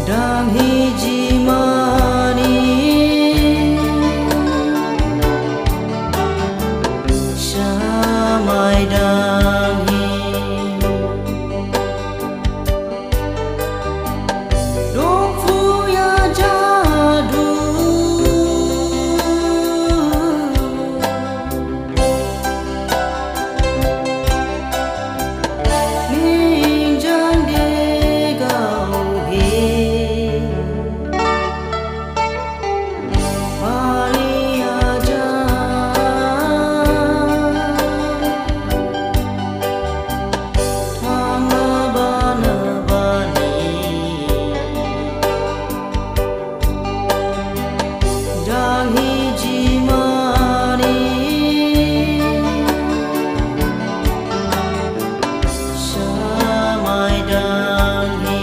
đang hi ji mani sa mai đang hi dong phu ya jadu ning jan de gao he Maria ja thang bana bani đang hi ji mani sa mai đang hi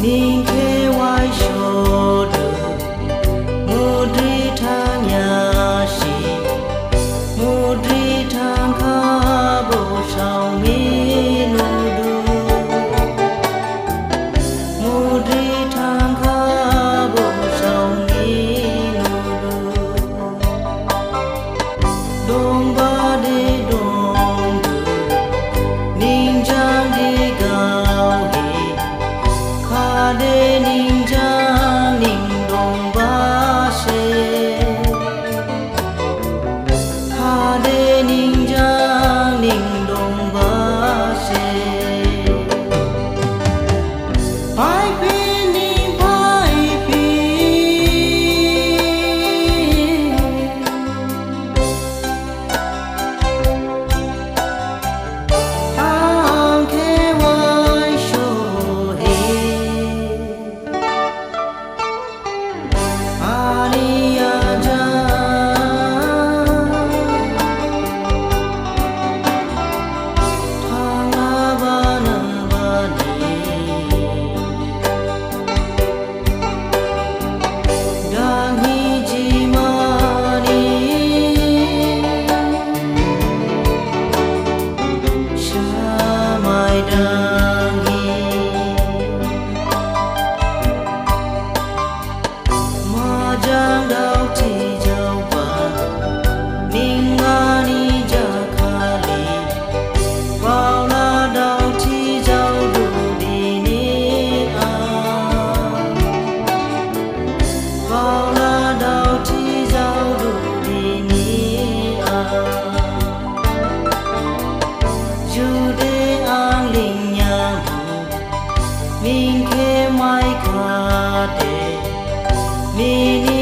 ning ke wai sho de mu dri thang ya shi mu dri thang kha bo sao mi nu du mu dri thang kha bo sao mi nu du dong ba de dong du ning jang de gao he kha de ning jang ning dong ba she kha de ning jang ning dong ba she pai pi ning pai pi ang ke wai sho he Maria ja thang bana bani đang hi ji mani sa mai đang hi ma jang dao chi jau ba ning ani ja khali vào la dao chi jau du di ni a vào la dao chi jau du di ni a ju de ang ling yang ning ke mai kha de mi ni